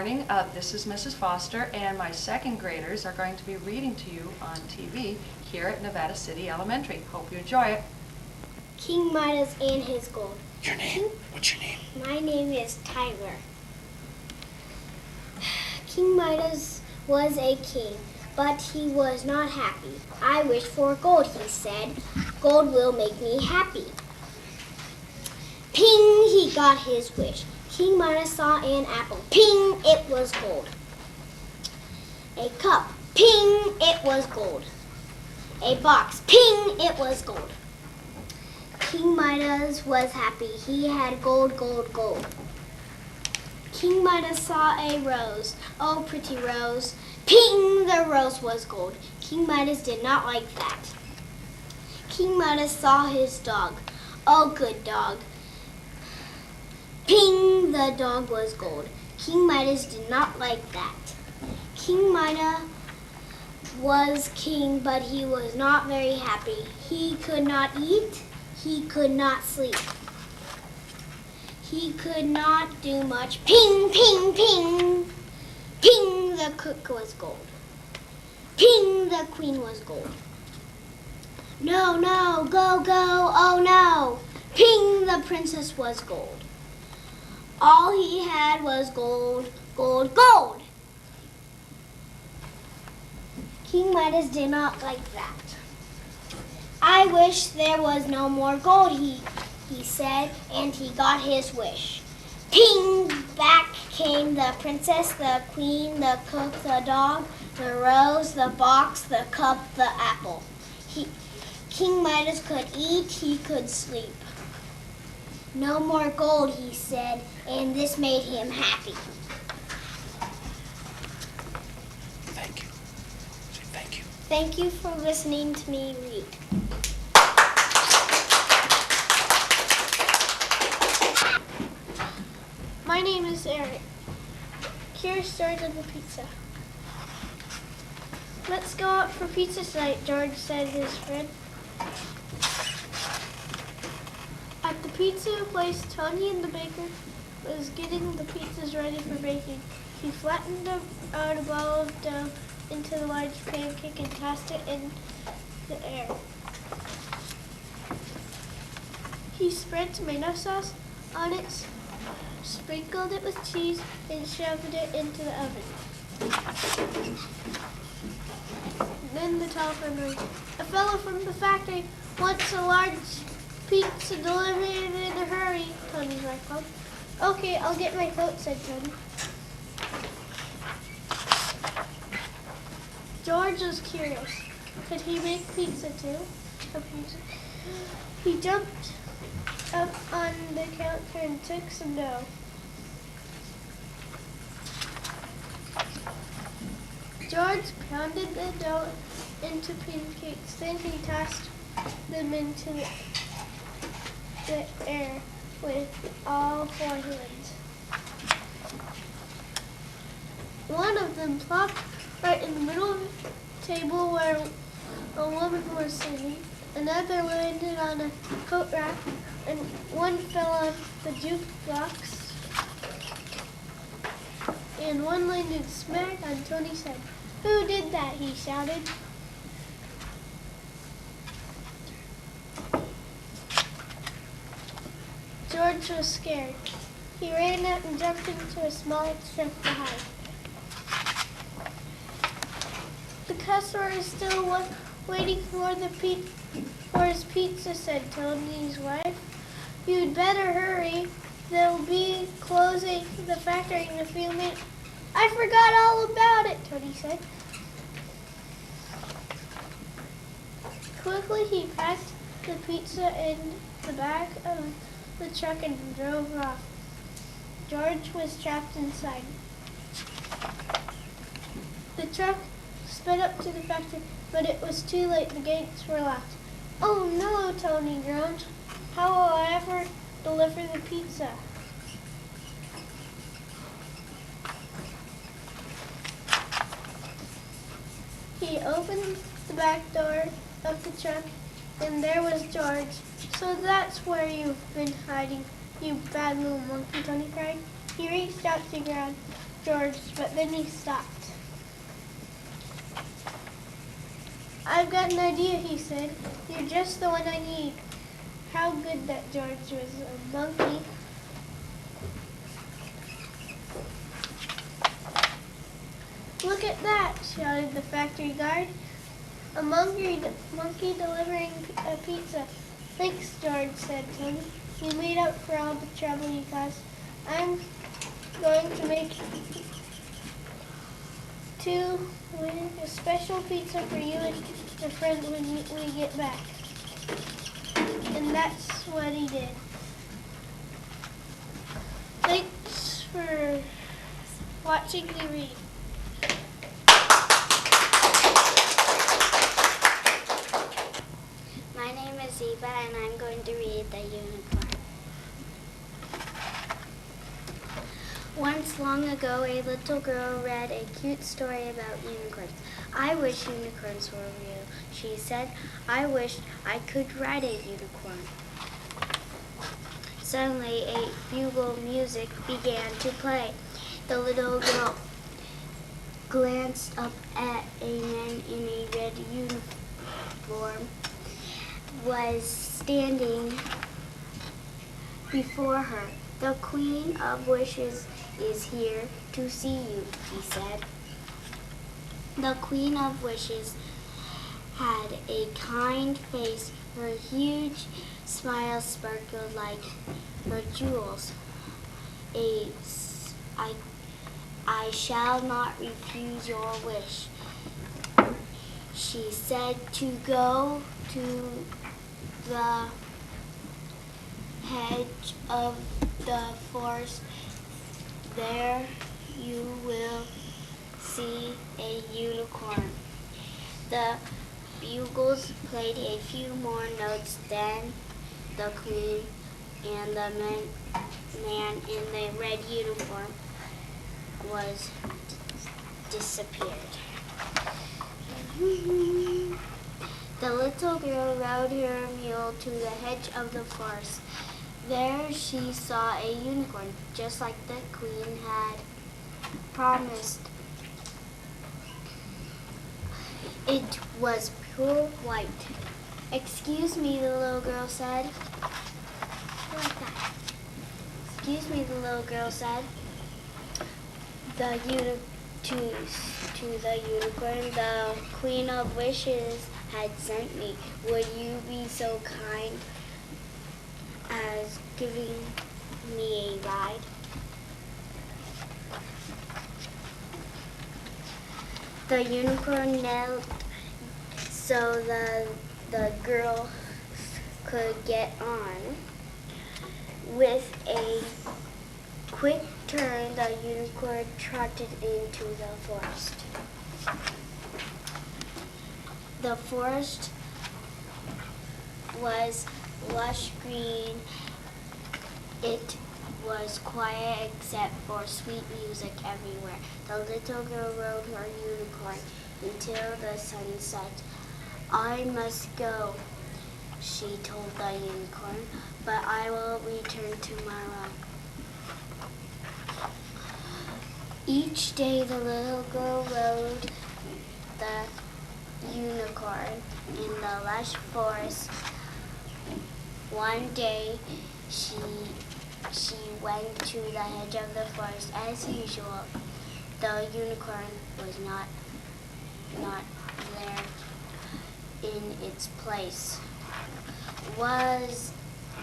morning. This is Mrs. Foster, and my second graders are going to be reading to you on TV here at Nevada City Elementary. Hope you enjoy it. King Midas and his gold. Your name? What's your name? My name is Tyler. King Midas was a king, but he was not happy. I wish for gold, he said. Gold will make me happy. Ping, he got his wish. King Midas saw an apple. Ping, it was gold. A cup. Ping, it was gold. A box. Ping, it was gold. King Midas was happy. He had gold, gold, gold. King Midas saw a rose. Oh, pretty rose. Ping, the rose was gold. King Midas did not like that. King Midas saw his dog. Oh, good dog. Ping, the dog was gold. King Midas did not like that. King Midas was king, but he was not very happy. He could not eat. He could not sleep. He could not do much. Ping, ping, ping. Ping, the cook was gold. Ping, the queen was gold. No, no, go, go, oh no. Ping, the princess was gold. All he had was gold, gold, gold. King Midas did not like that. I wish there was no more gold, he said, and he got his wish. Ping! Back came the princess, the queen, the cook, the dog, the rose, the box, the cup, the apple. King Midas could eat, he could sleep. No more gold, he said, and this made him happy. Thank you. Say thank you. Thank you for listening to me read. My name is Eric. Here's stories of the pizza. Let's go out for pizza tonight, George said to his friend. At the pizza place, Tony and the baker was getting the pizzas ready for baking. He flattened out a ball of dough into the large pancake and tossed it in the air. He spread tomato sauce on it, sprinkled it with cheese, and shoved it into the oven. Then the telephone rang. A fellow from the factory wants a large pizza delivered in a hurry, Tony's wife called. Okay, I'll get my coat, said Tony. George was curious. Could he make pizza too? He jumped up on the counter and took some dough. George pounded the dough into pancakes. Then he tossed them into the air with all four hands. One of them plopped right in the middle of the table where a woman was sitting. Another landed on a coat rack, and one fell on the jukebox. And one landed smack on Tony's head. Who did that? He shouted. George was scared. He ran out and jumped into a small truck to hide. The customer is still waiting for his pizza, said Tony's wife. You'd better hurry. They'll be closing the factory in a few minutes. I forgot all about it, Tony said. Quickly he packed the pizza in the back of the truck and drove off. George was trapped inside. The truck sped up to the factory, but it was too late. The gates were locked. Oh no, Tony groaned. How will I ever deliver the pizza? He opened the back door of the truck, and there was George. So that's where you've been hiding, you bad little monkey, Tony cried. He reached out to the ground. George, but then he stopped. I've got an idea, he said. You're just the one I need. How good that George was a monkey. Look at that, shouted the factory guard. A monkey delivering a pizza. Thanks, George, said Tim. You made up for all the trouble you caused. I'm going to make a special pizza for you and your friend when we get back. And that's what he did. Thanks for watching me read. My name is Eva, and I'm going to read The Unicorn. Once long ago, a little girl read a cute story about unicorns. I wish unicorns were real, she said. I wish I could ride a unicorn. Suddenly, a bugle music began to play. The little girl glanced up at a man in a red uniform was standing before her. The Queen of Wishes is here to see you, he said. The Queen of Wishes had a kind face. Her huge smile sparkled like her jewels. I shall not refuse your wish, she said. To go to the hedge of the forest, there you will see a unicorn. The bugles played a few more notes, then the queen and the man in the red uniform was disappeared. The little girl rode her mule to the edge of the forest. There she saw a unicorn, just like the queen had promised. It was pure white. Excuse me, the little girl said. Like that. Excuse me, the little girl said. To the unicorn, the Queen of Wishes had sent me. Would you be so kind as giving me a ride? The unicorn knelt so the girl could get on. With a quick turn, the unicorn trotted into the forest. The forest was lush green. It was quiet except for sweet music everywhere. The little girl rode her unicorn until the sun set. I must go, she told the unicorn, but I will return tomorrow. Each day the little girl rode the unicorn in the lush forest. One day she went to the edge of the forest as usual. The unicorn was not there in its place. Was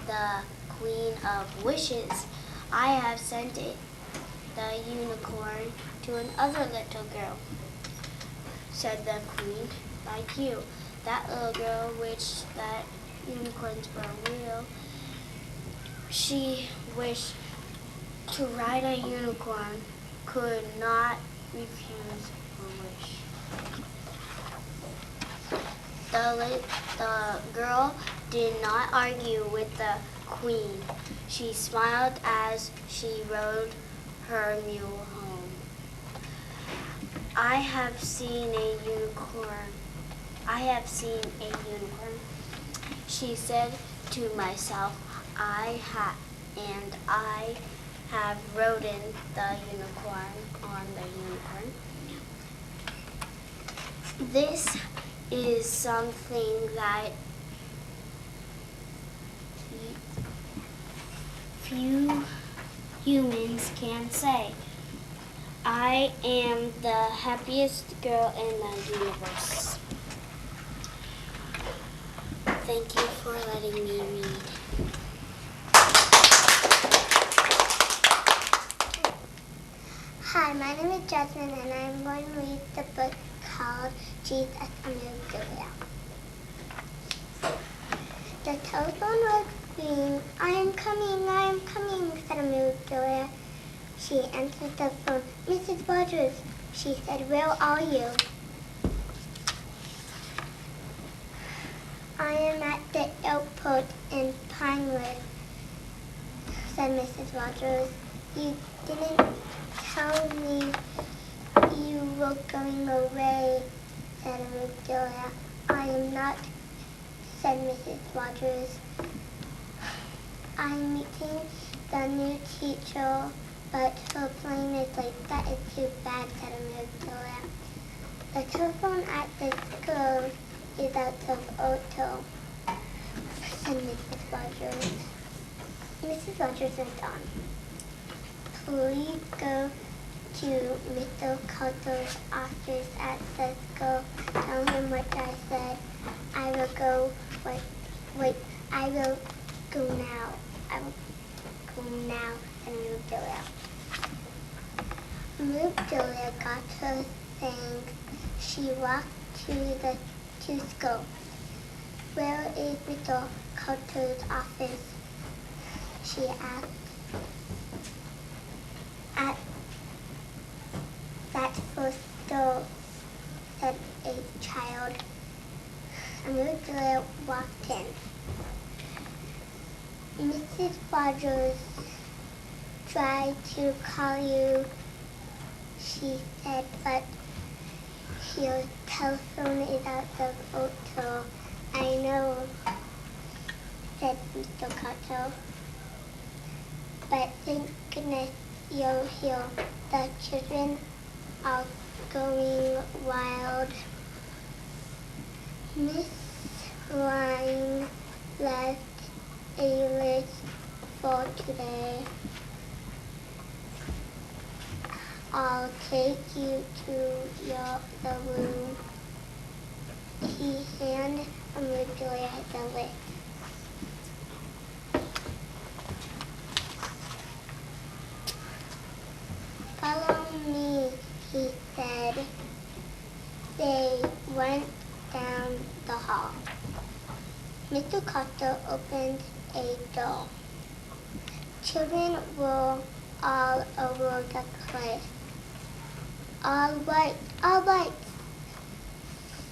the Queen of Wishes. I have sent it, the unicorn, to another little girl, said the queen, like you. That little girl wished that unicorns were real. She wished to ride a unicorn, could not refuse her wish. The girl did not argue with the queen. She smiled as she rode her mule home. I have seen a unicorn. She said to myself, I have ridden the unicorn on the unicorn. This is something that few humans can say. I am the happiest girl in the universe. Thank you for letting me read. Hi, my name is Jasmine, and I'm going to read the book called Jesus Moved Julia. The telephone was ringing. I am coming, said Moved Julia. She answered the phone. Mrs. Rogers, she said, where are you? I am at the airport in Pinewood, said Mrs. Rogers. You didn't tell me you were going away, said Julia. I am not, said Mrs. Rogers. I'm meeting the new teacher, but her plane is late. That is too bad, said Julia. The telephone at the school is out of auto, said Mrs. Rogers. Mrs. Rogers went on. Please go to Mr. Carter's office at the school. Tell him what I said. I will go. I will go now. I will go now, and move Julia. Move Julia got her things. She walked to school. Where is Mr. Carter's office? She asked. At that first door, said a child. And Julia walked in. Mrs. Rogers tried to call you, she said, but your telephone is out of auto. I know, said Mr. Carter. But thank goodness you're here. The children are going wild. Miss Ryan left a list for today. I'll take you to the room. He handed Julia the list. Follow me, he said. They went down the hall. Mr. Carter opened a door. Children were all over the place. All right,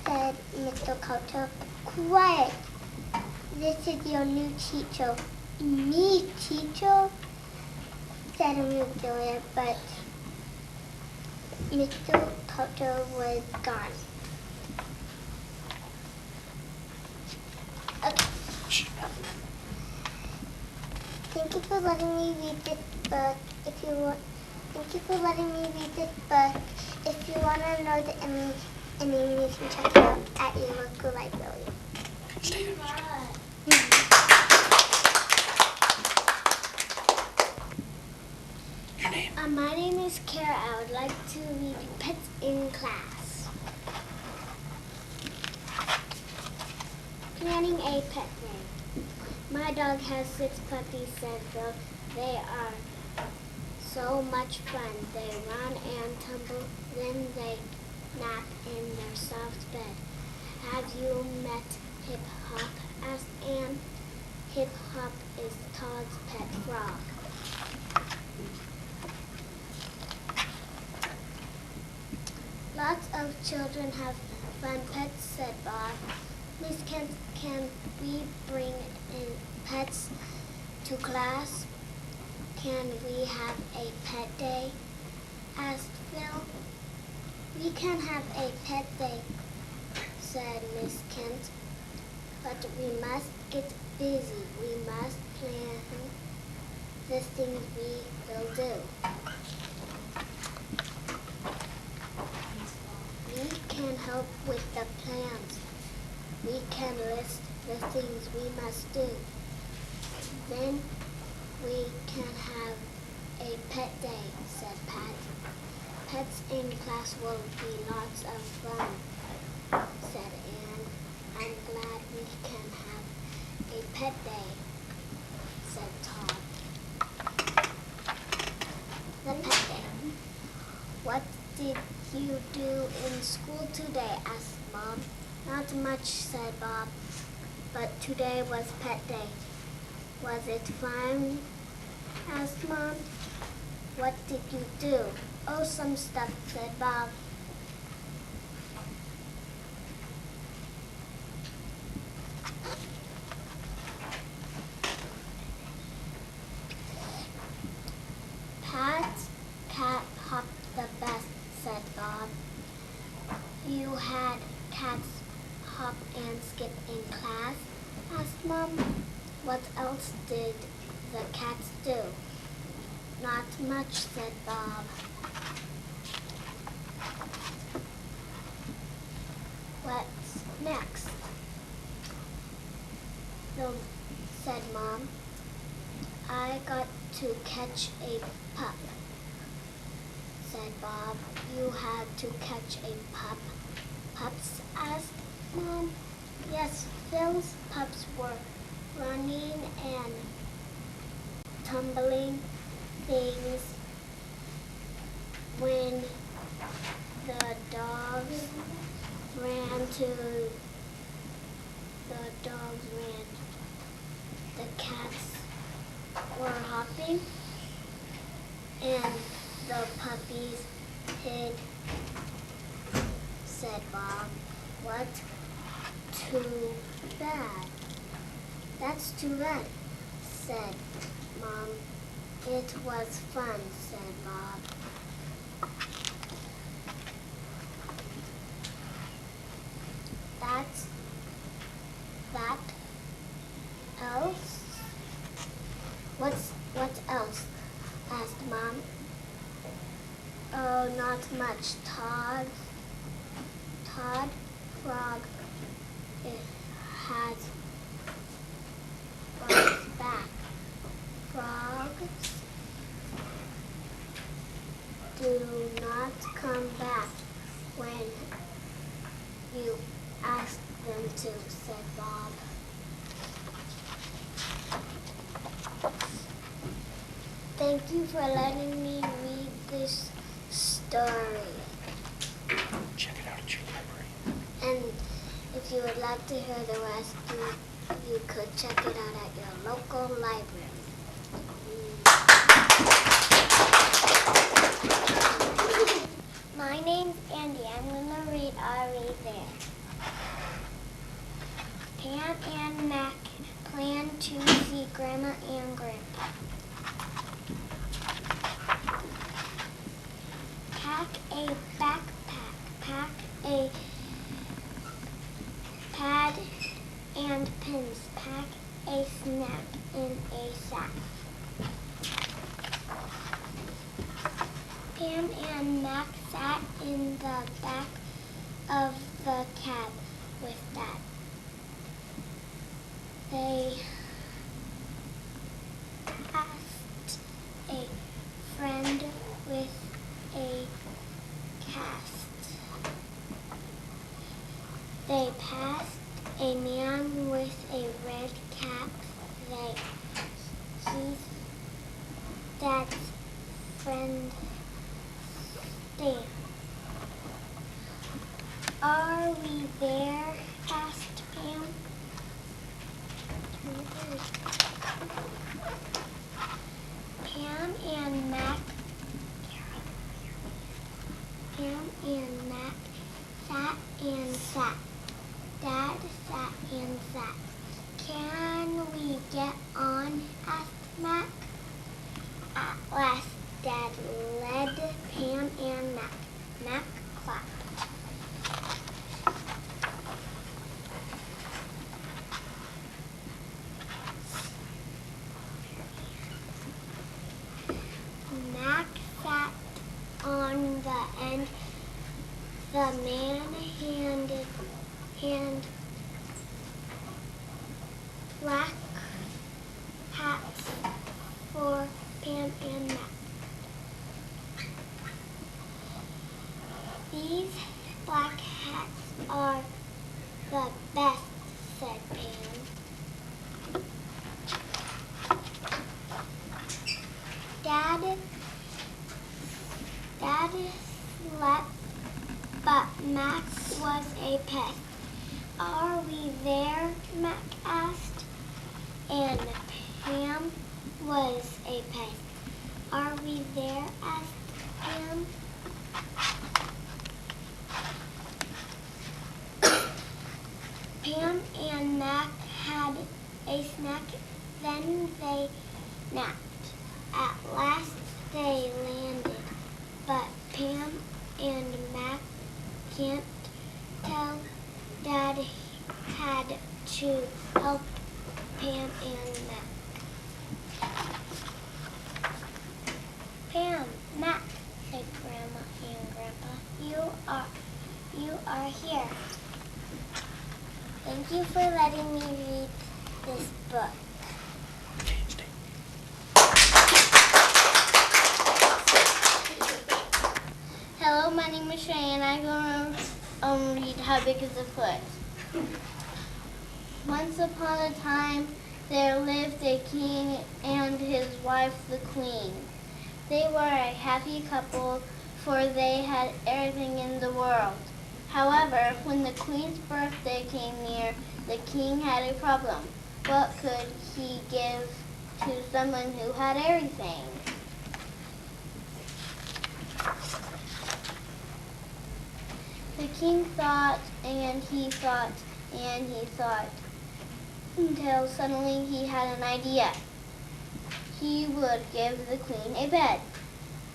said Mr. Carter. Quiet. This is your new teacher. Me, teacher? Said Julia, but Mr. Carter was gone. Thank you for letting me read this book. Thank you for letting me read this book. If you want to know the ending, you can check it out at your local library. Stay there. Your name? My name is Kara. I would like to read Pets in Class. Planning a pet name. My dog has 6 puppies, said Bill. They are so much fun. They run and tumble, then they nap in their soft bed. Have you met Hip Hop? Asked Anne. Hip Hop is Todd's pet frog. Lots of children have fun pets, said Bob. Miss Kent, can we bring in pets to class? Can we have a pet day? Asked Phil. We can have a pet day, said Miss Kent. But we must get busy. We must plan the things we will do? We can help with the plans. We can list the things we must do. Then we can have a pet day, said Pat. Pets in class will be lots of fun, said Anne. I'm glad we can have a pet day, said Todd. The pet day. What did you do in school today? Asked Mom. Not much, said Bob. But today was pet day. Was it fun? Asked Mom. What did you do? Oh, some stuff, said Bob. Pat's cat hopped the best, said Bob. You had cats hop and skip in class? Asked Mom. What else did the cats do? Not much, said Bob. What's next? No, said Mom. I got to catch a pup, said Bob. You had to catch a pup? Pups? Asked Mom. Yes, Phil's pups were running and tumbling things when the dogs ran. The cats were hopping and the puppies hid, said Bob. What? Too bad. That's too bad, said Mom. It was fun, said Bob. That else? What else? Asked Mom. Oh, not much. Todd Frog has Frog's back. Frogs do not come back when you ask them to, said Bob. Thank you for letting me read this story. Check it out at your library. And if you would like to hear the rest, you could check it out at your local library. My name's Andy. I'm going to read Ari There. Pam and Mac plan to see Grandma and Grandpa. Pack a backpack. Pack a pad and pins. Pack a snack in a sack. Pam and Mac sat in the back of the cab with Dad. They passed a friend with a cast. They passed a man with a red cap. He's Dad's friend, Stan. Are we there? Asked Pam. Pam and Mac sat and sat. Dad sat and sat. Can we get on? Asked Mac. At last, Dad led Pam and Mac. Mac clapped. Mac was a pest. Are we there? Mac asked. And Pam was a pest. Are we there? Asked Pam. Pam and Mac had a snack, then they napped. At last they landed, but Pam and Mac can't tell. Dad had to help Pam and Mac. Pam, Mac, said Grandma and Grandpa, you are here. Thank you for letting me read this book. Hello, my name is Fran, and I'm going to read How Big is a Foot? Once upon a time, there lived a king and his wife, the queen. They were a happy couple, for they had everything in the world. However, when the queen's birthday came near, the king had a problem. What could he give to someone who had everything? The king thought, and he thought, and he thought, until suddenly he had an idea. He would give the queen a bed.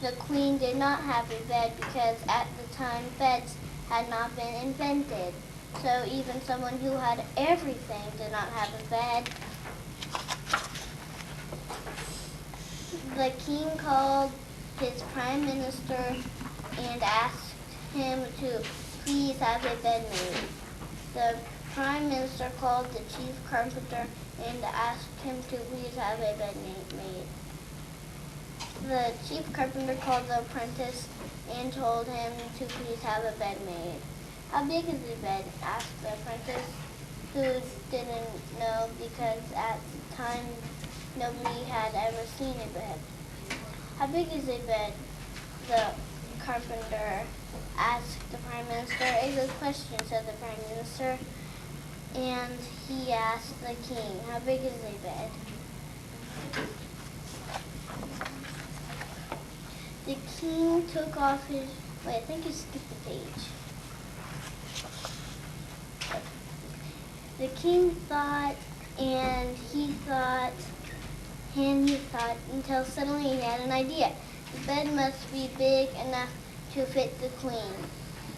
The queen did not have a bed because at the time beds had not been invented. So even someone who had everything did not have a bed. The king called his prime minister and asked him to please have a bed made. The prime minister called the chief carpenter and asked him to please have a bed made. The chief carpenter called the apprentice and told him to please have a bed made. How big is the bed? Asked the apprentice, who didn't know because at the time nobody had ever seen a bed. How big is a bed? The carpenter asked the prime minister. A good question, said the prime minister. And he asked the king, how big is a bed? The king took off his, wait, I think you skipped the page. The king thought, and he thought, and he thought, until suddenly he had an idea. The bed must be big enough to fit the queen.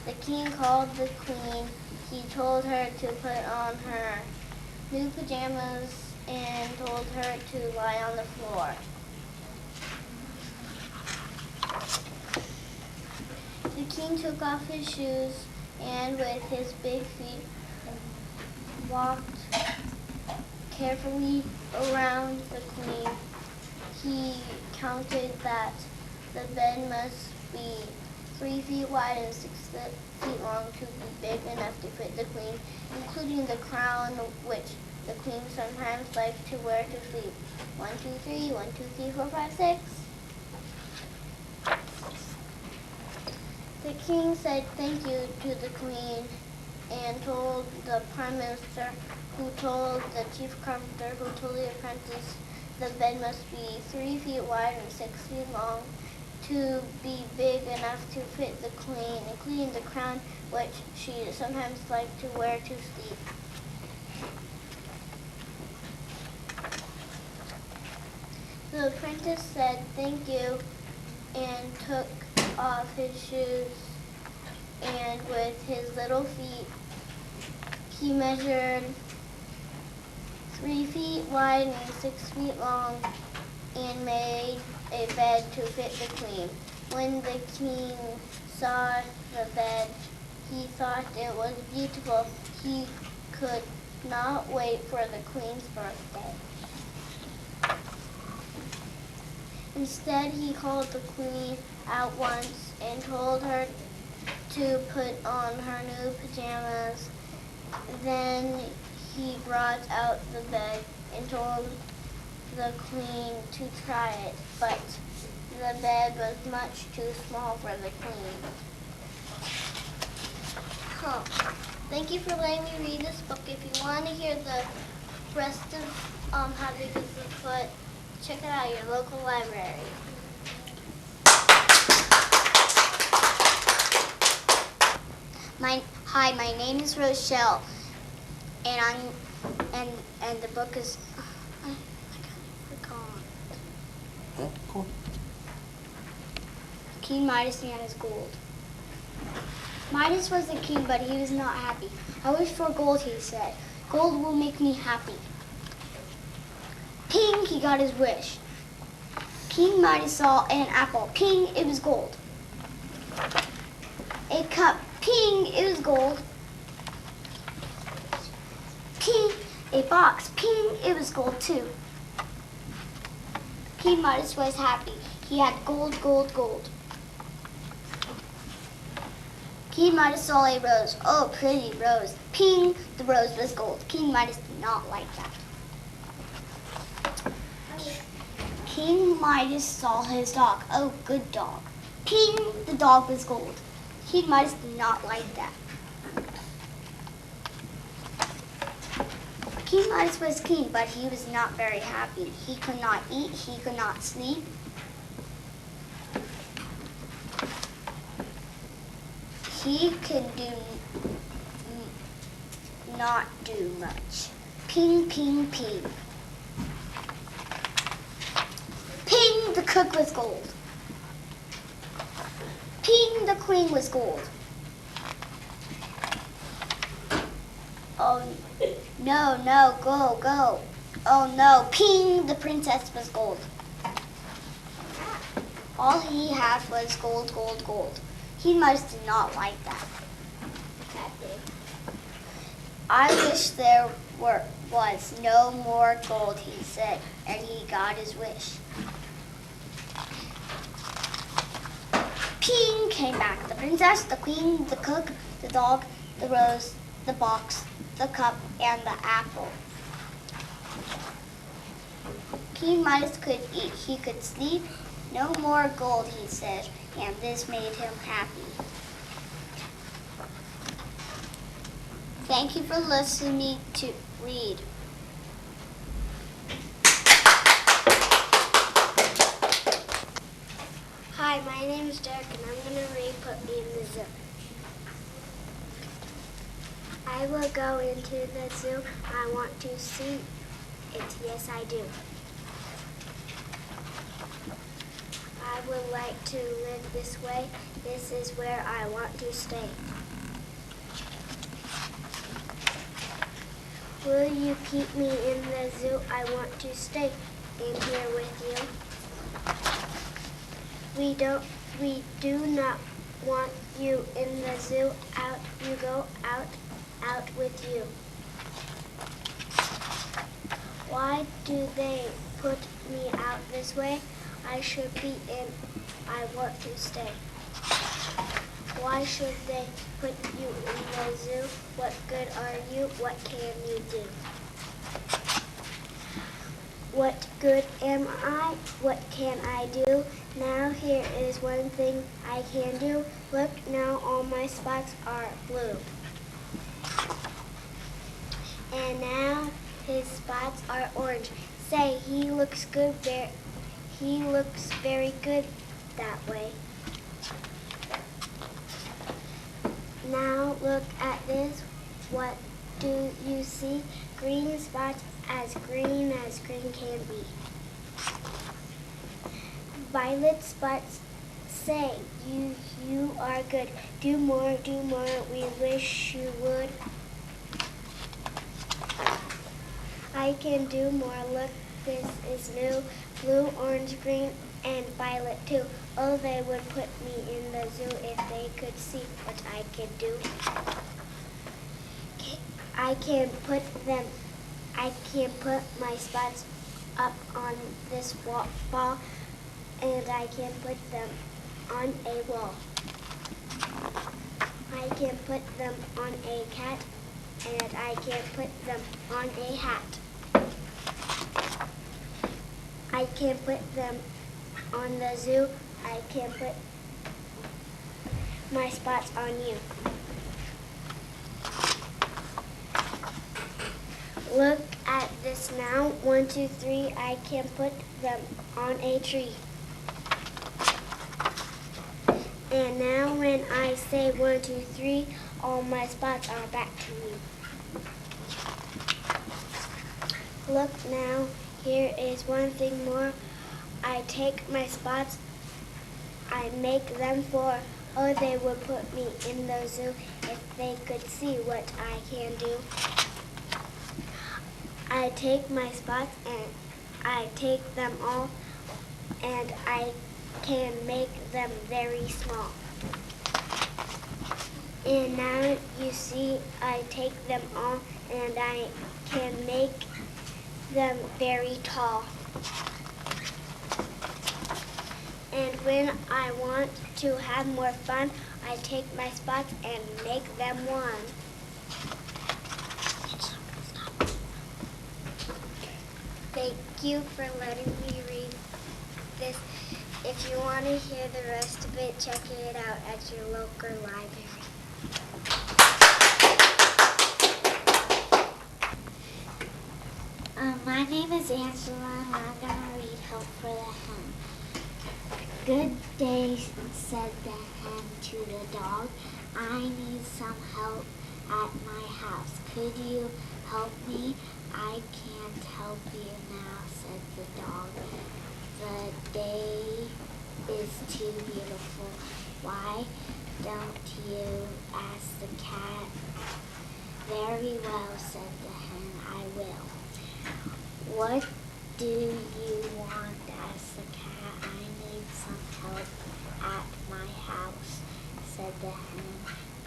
The king called the queen. He told her to put on her new pajamas and told her to lie on the floor. The king took off his shoes and with his big feet walked carefully around the queen. He counted that the bed must be 3 feet wide and 6 feet long to be big enough to fit the queen, including the crown which the queen sometimes liked to wear to sleep. 1, 2, 3, 1, 2, 3, 4, 5, 6. The king said thank you to the queen and told the prime minister, who told the chief carpenter, who told the apprentice the bed must be 3 feet wide and 6 feet long to be big enough to fit the queen, including the crown which she sometimes liked to wear to sleep. The apprentice said thank you and took off his shoes, and with his little feet he measured 3 feet wide and 6 feet long and made a bed to fit the queen. When the king saw the bed, he thought it was beautiful. He could not wait for the queen's birthday. Instead, he called the queen out once and told her to put on her new pajamas. Then he brought out the bed and told the queen to try it, but the bed was much too small for the queen. Huh. Thank you for letting me read this book. If you want to hear the rest of How Big is the Foot, check it out at your local library. Hi, my name is Rochelle, and the book is. I kind of forgot. Huh? Cool. King Midas and his gold. Midas was the king, but he was not happy. I wish for gold, he said. Gold will make me happy. Ping, he got his wish. King Midas saw an apple. Ping, it was gold. A cup. Ping, it was gold. Ping, a box. Ping, it was gold too. King Midas was happy. He had gold, gold, gold. King Midas saw a rose. Oh, pretty rose. Ping, the rose was gold. King Midas did not like that. King Midas saw his dog. Oh, good dog. Ping, the dog was gold. King Midas did not like that. King Midas was king, but he was not very happy. He could not eat. He could not sleep. He could not do much. Ping, ping, ping. Ping, the cook was gold. Ping, the queen was gold. Oh, no, no, go, go. Oh, no, ping, the princess was gold. All he had was gold, gold, gold. He must did not like that. I wish there was no more gold, he said, and he got his wish. Ping came back. The princess, the queen, the cook, the dog, the rose, the box, the cup, and the apple. King Midas could eat. He could sleep. No more gold, he said, and this made him happy. Thank you for listening to read. Hi, my name is Derek, and I'm going to read Put Me in the Zoo. I will go into the zoo. I want to see it. Yes, I do. I would like to live this way. This is where I want to stay. Will you keep me in the zoo? I want to stay in here with you. We do not want you in the zoo. Out you go, out with you. Why do they put me out this way? I should be in. I want to stay. Why should they put you in the zoo? What good are you? What can you do? What good am I? What can I do? Now here is one thing I can do. Look, now all my spots are blue. And now his spots are orange. Say, he looks good there. He looks very good that way. Now look at this. What do you see? Green spots as green can be. Violet spots say, you are good. Do more, we wish you would. I can do more. Look, this is new. Blue, orange, green, and violet too. Oh, they would put me in the zoo if they could see what I can do. I can put my spots up on this ball, and I can put them on a wall. I can put them on a cat, and I can put them on a hat. I can put them on the zoo. I can put my spots on you. Look at this now. 1, 2, 3. I can put them on a tree. And now when I say 1, 2, 3, all my spots are back to me. Look now, here is one thing more. I take my spots, I make them 4. Oh, they would put me in the zoo if they could see what I can do. I take my spots and I take them all, and I can make them very small. And now you see I take them all and I can make them very tall. And when I want to have more fun, I take my spots and make them 1. Thank you for letting me read this. If you want to hear the rest of it, check it out at your local library. My name is Angela, and I'm going to read Hope for the Hen. Good day, said the hen to the dog. I need some help at my house. Could you help me? I can't help you now, said the dog. The day is too beautiful. Why don't you ask the cat? Very well, said the hen, I will. What do you want? Asked the cat. I need some help at my house, said the hen.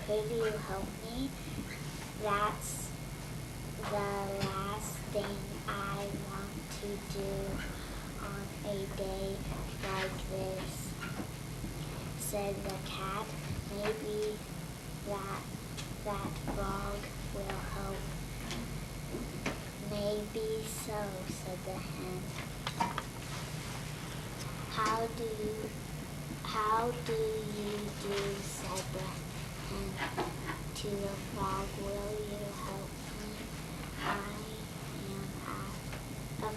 Could you help me? That's the last thing I want to do on a day like this, said the cat. Maybe that frog will help. Maybe so, said the hen. How do you do, said the hen to the frog. Will you help me? I am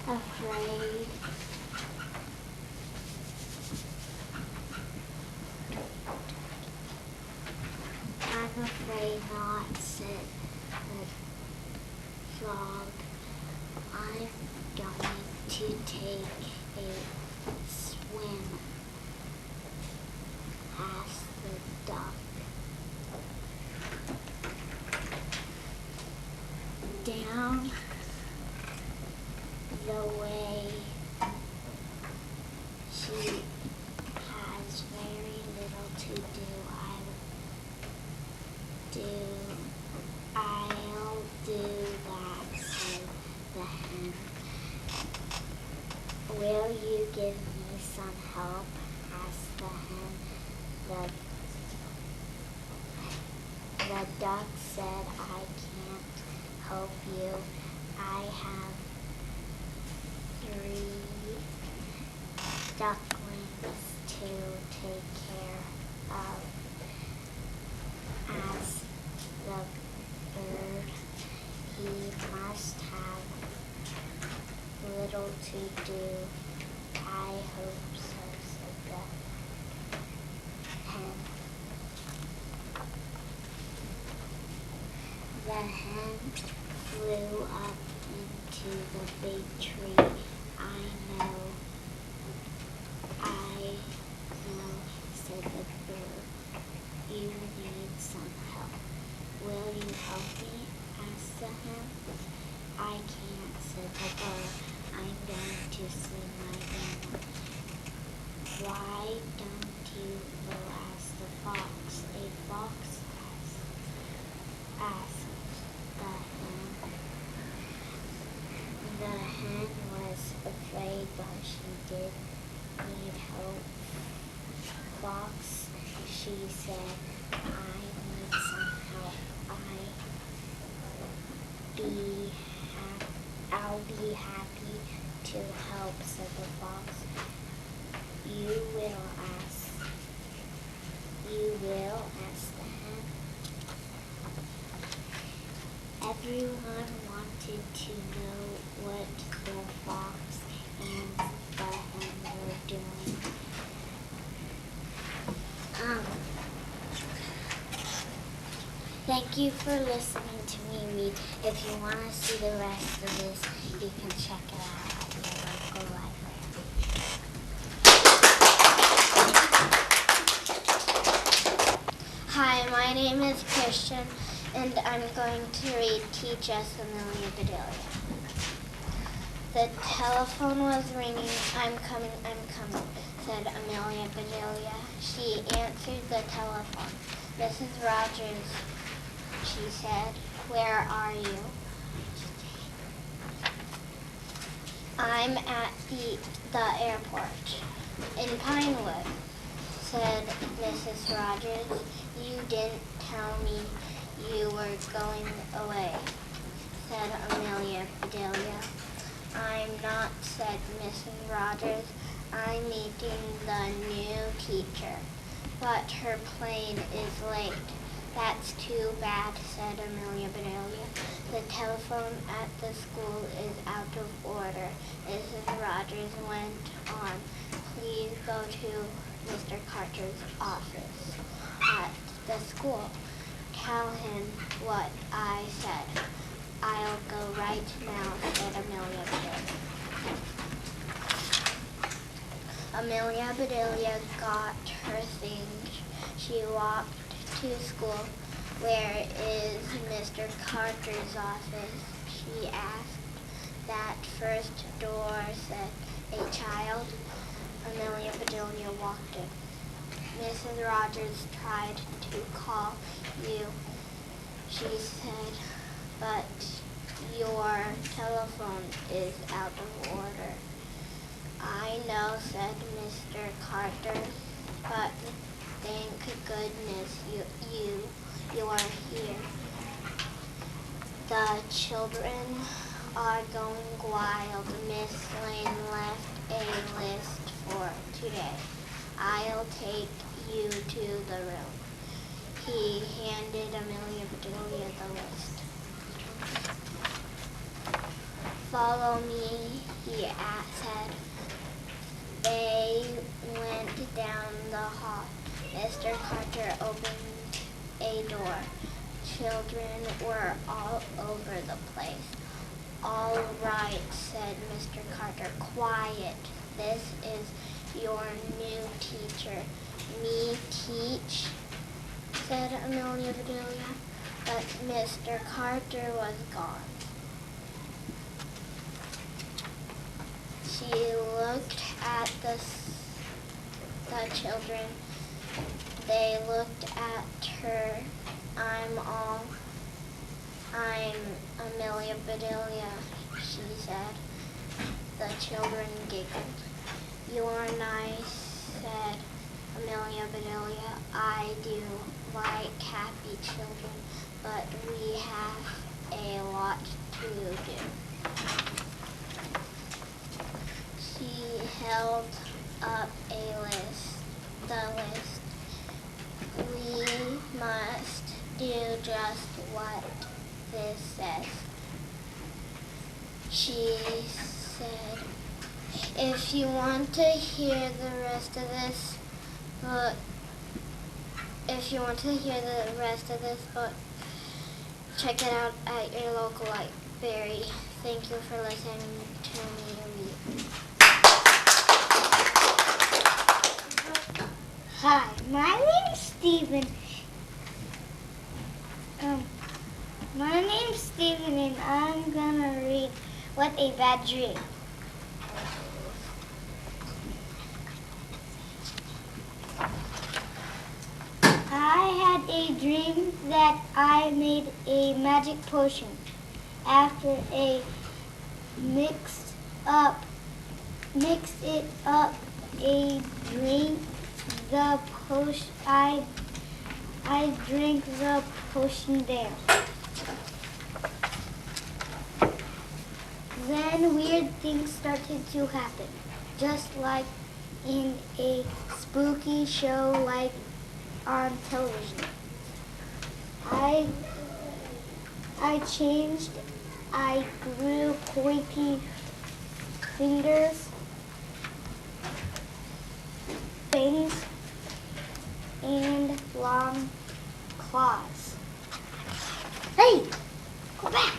afraid. I'm afraid not, said the frog. I'm going to take a swim, asked the duck. Down the way she has very little to do. I'll do that, said the hen. Will you give me some help? Asked the hen. The duck said, I can't help you. I have 3 ducklings to take care of. Asked the bird. He must have little to do. I hope so, said the hen. The hen flew up into the big tree. I know, said the bird. You need some help. Will you help me? Asked the hen. I can't, said the bird. I'm going to see my family. Why don't you go ask the fox? A fox asked the hen. The hen was afraid, but she did need help. Fox, she said, I need some help. I'd be happy I'll be happy to help, said the fox. You will ask the hen. Everyone wanted to know what the fox and the hen were doing. Thank you for listening to me read. If you want to see the rest of this, you can check it out at your local library. Hi, my name is Christian, and I'm going to read Teach Us Amelia Bedelia. The telephone was ringing. I'm coming, said Amelia Bedelia. She answered the telephone. Mrs. Rogers, she said, where are you? I'm at the airport in Pinewood, said Mrs. Rogers. You didn't tell me you were going away, said Amelia Bedelia. I'm not, said Mrs. Rogers. I'm meeting the new teacher, but her plane is late. That's too bad, said Amelia Bedelia. The telephone at the school is out of order. Mrs. Rogers went on. Please go to Mr. Carter's office at the school. Tell him what I said. I'll go right now, said Amelia Bedelia. Amelia Bedelia got her things. She walked to school. Where is Mr. Carter's office? She asked. That first door, said a child. Amelia Bedelia walked in. Mrs. Rogers tried to call you, she said, but your telephone is out of order. I know, said Mr. Carter, but thank goodness you are here. The children are going wild. Miss Lane left a list for today. I'll take you to the room. He handed Amelia Bedelia the list. Follow me, he said. They went down the hall. Mr. Carter opened a door. Children were all over the place. All right, said Mr. Carter. Quiet. This is your new teacher. Me teach, said Amelia Bedelia, but Mr. Carter was gone. She looked at the children. They looked at her. I'm Amelia Bedelia, she said. The children giggled. You're nice, said Amelia Bedelia. I do like happy children, but we have a lot to do. She held up a list. The list. We must do just what this says. She said, if you want to hear the rest of this book, check it out at your local library. Thank you for listening to me read. Hi, my name's Steven. My name's Steven, and I'm gonna read What a Bad Dream. I had a dream that I made a magic potion. After I mixed it up, I drank the potion. I drank the potion there. Then weird things started to happen, just like in a spooky show like on television. I changed. I grew pointy fingers, fangs, and long claws. Hey, go back.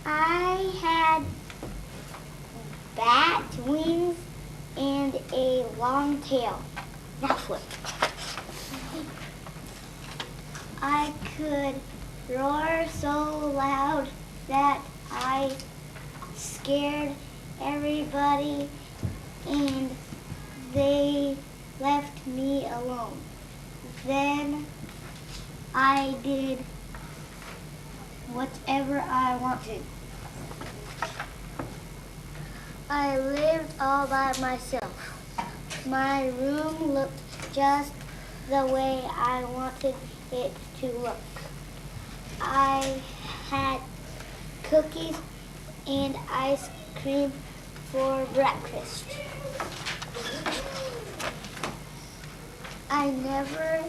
I had bat wings and a long tail. Now flip. I could roar so loud that I scared everybody and they left me alone. Then I did whatever I wanted. I lived all by myself. My room looked just the way I wanted it to look. I had cookies and ice cream for breakfast. I never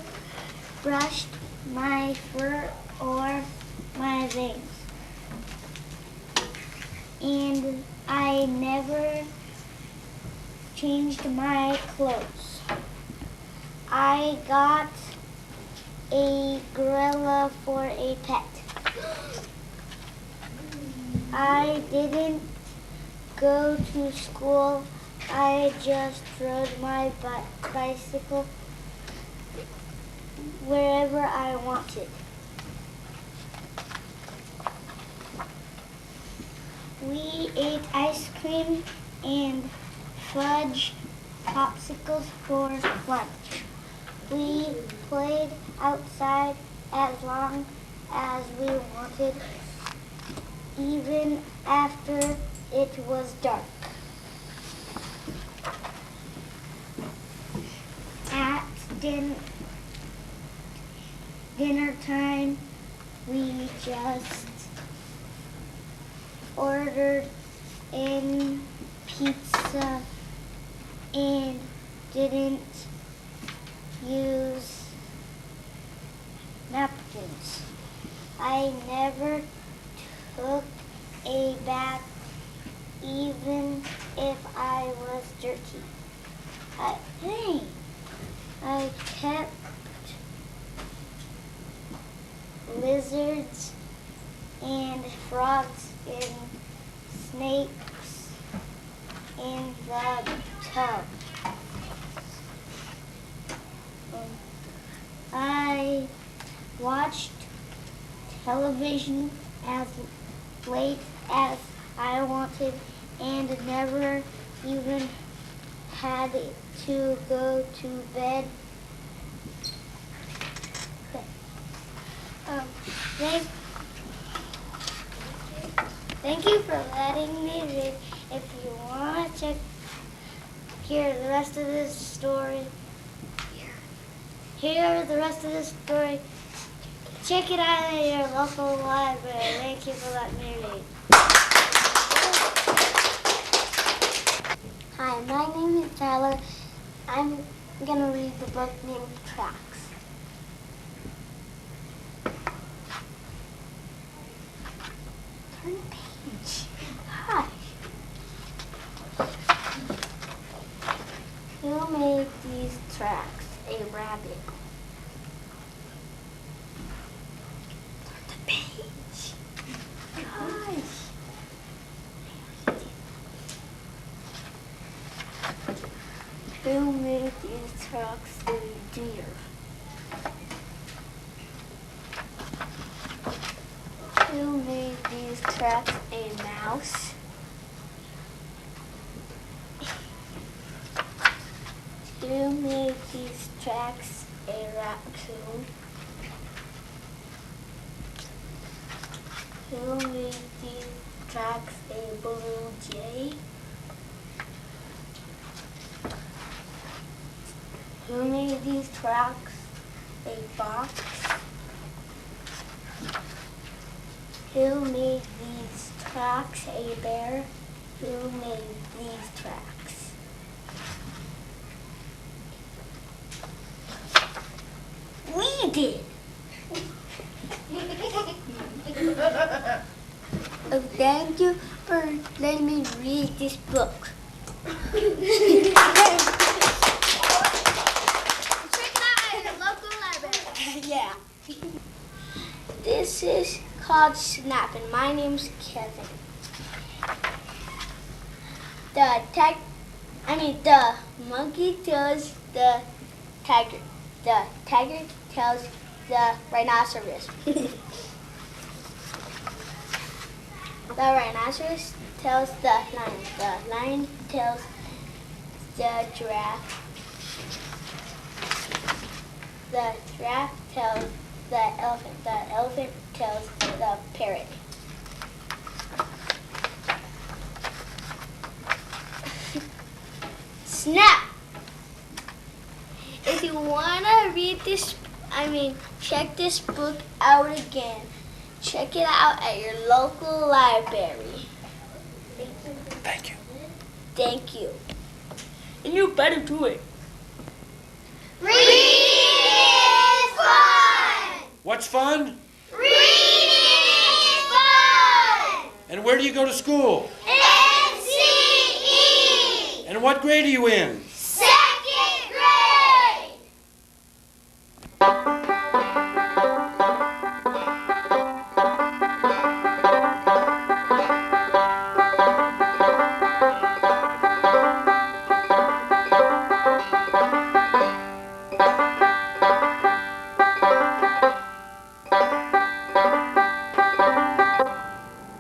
brushed my fur or my veins. And I never changed my clothes. I got a gorilla for a pet. I didn't go to school. I just rode my bicycle wherever I wanted. We ate ice cream and fudge popsicles for lunch. We played outside as long as we wanted, even after it was dark. At dinner time, we just ordered in pizza and didn't use napkins. I never took a bath even if I was dirty. I kept lizards and frogs and snakes in the tub. I watched television as late as I wanted and never even had to go to bed. Thank you for letting me read. If you want to hear the rest of this story, check it out at your local library. Thank you for letting me read. Hi, my name is Tyler. I'm going to read the book named Tracks. Turn the page. Hi. Who made these tracks? A rabbit. Turn the page. Gosh. Who made these tracks? A deer. Who made these tracks? A mouse. Who made these tracks? A raccoon. Who made these tracks? A blue jay. Who made these tracks? A fox. Who made these tracks? A bear. Who made these tracks? We did. Thank you for letting me read this book. Check it out at your local library. Yeah. This is called Snap, and my name's Kevin. The monkey tells the tiger. The tiger tells the rhinoceros. The rhinoceros tells the lion. The lion tells the giraffe. The giraffe tells the elephant. The elephant tells the parrot. Snap! If you want to read this, check this book out again, check it out at your local library. Thank you. Thank you. And you better do it. Reading is fun! What's fun? Reading is fun! And where do you go to school? NCE! And what grade are you in?